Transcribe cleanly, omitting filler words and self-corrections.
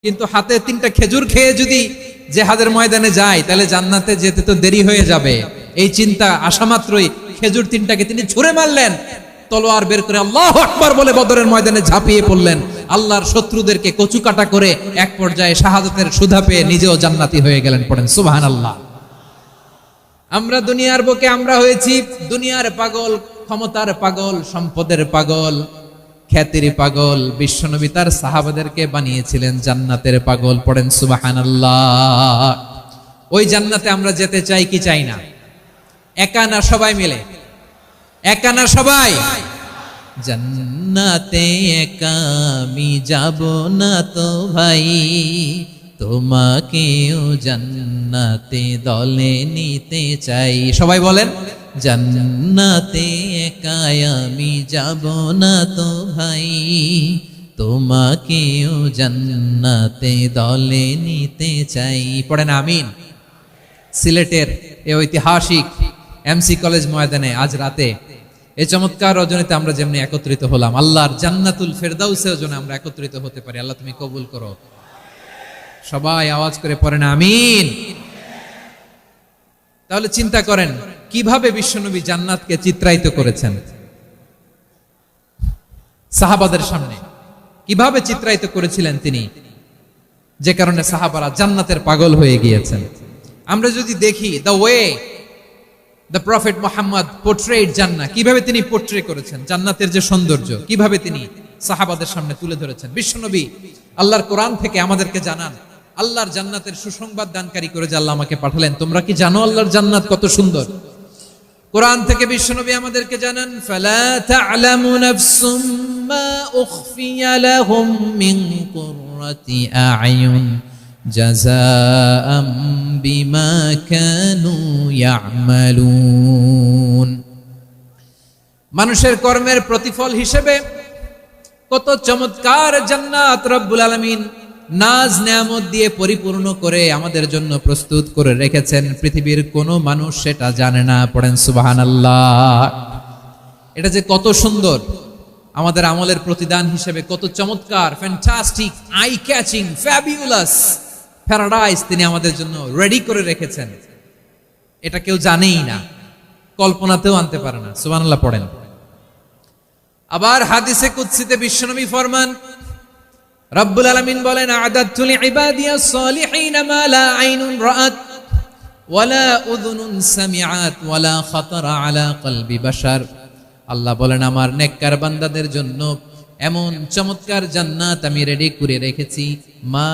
কিন্তু হাতে 3টা খেজুর খেয়ে যদি জিহাদের ময়দানে যায় তাহলে জান্নাতে যেতে তো দেরি হয়ে যাবে। এই চিন্তা আসা মাত্রই খেজুর 3টাকে তিনি ছুঁড়ে মারলেন, তলোয়ার বের করে আল্লাহু আকবার বলে বদরের ময়দানে ঝাঁপিয়ে পড়লেন। আল্লাহর শত্রুদেরকে কচুকাটা করে এক পর্যায়ে শাহাদাতের সুধা পেয়ে নিজেও জান্নাতি হয়ে গেলেন। পড়েন সুবহানাল্লাহ। আমরা দুনিয়ার বুকে আমরা হয়েছি দুনিয়ার পাগল, ক্ষমতার পাগল, সম্পদের পাগল, খ্যাতির পাগল। বিশ্বনবী তার সাহাবাদেরকে বানিয়েছিলেন জান্নাতের পাগল। পড়েন সুবহানাল্লাহ। ওই জান্নাতে আমরা যেতে চাই কি চাই না? একা না সবাই মিলে? একা না সবাই? জান্নাতে একা আমি যাব না তো ভাই, তোমাকেও জান্নাতে দলে নিতে চাই। সবাই বলেন, জান্নাতে একা আমি যাব না তো ভাই, তোমাকেও জান্নাতে দলে নিতে চাই। পড়েন আমিন। সিলেটের এই ঐতিহাসিক এমসি কলেজ ময়দানে আজ রাতে এই চমৎকার রজনীতে আমরা যেমনি একত্রিত হলাম, আল্লাহর জান্নাতুল ফেরদাউসের জন্য আমরা একত্রিত হতে পারি। আল্লাহ তুমি কবুল করো। সবাই আওয়াজ করে পড়েন আমিন। তাহলে চিন্তা করেন কিভাবে বিশ্বনবী জান্নাতকে চিত্রায়িত করেছেন সাহাবাদের সামনে, কিভাবে চিত্রায়িত করেছিলেন তিনি, যে কারণে সাহাবারা জান্নাতের পাগল হয়ে গিয়েছেন। আমরা যদি দেখি the way the prophet Muhammad portrait জান্নাত, কিভাবে তিনি পোর্ট্রে করেছেন জান্নাতের যে সৌন্দর্য, কিভাবে তিনি সাহাবাদের সামনে তুলে ধরেছেন। বিশ্বনবী আল্লাহর কোরআন থেকে আমাদেরকে জানান আল্লাহর জান্নাতের সুসংবাদ দানকারী করে যে আল্লাহ আমাকে পাঠালেন। তোমরা কি জানো আল্লাহর জান্নাত কত সুন্দর? কোরআন থেকে বিশ্বনবী আমাদেরকে জানান, ফালা তা'লামু নাফসুম মা উখফিয়া লাহুম মিন কুররাতি আ'য়ুন জাযাআম বিমা কানু ইয়া'মালুন। মানুষের কর্মের প্রতিফল হিসেবে কত চমৎকার জান্নাত রব্বুল আলামিন নাজ নেয়ামত দিয়ে পরিপূর্ণ করে আমাদের জন্য প্রস্তুত করে রেখেছেন। পৃথিবীর কোনো মানুষ সেটা জানে না। পড়েন সুবহানাল্লাহ। এটা যে কত সুন্দর, আমাদের আমলের প্রতিদান হিসেবে কত চমৎকার, fantastic, eye catching, fabulous paradise তিনি আমাদের জন্য রেডি করে রেখেছেন। এটা কেউ জানেই না, কল্পনাতেও আনতে পারে না। সুবহানাল্লাহ পড়েন। আবার হাদিসে কুদসিতে বিশ্বনবী ফরমান, রব্বুল আলামিন বলেন, আ'দাতু লিইবাদিয়াস সালিহিনা মা লা আইনুন রাআত ওয়ালা উযুনুন সামিআত ওয়ালা খাতারা আলা কলবি বাশার। আল্লাহ বলেন, আমার নেককার বান্দাদের জন্য এমন চমৎকার জান্নাত আমি রেডি করে রেখেছি, মা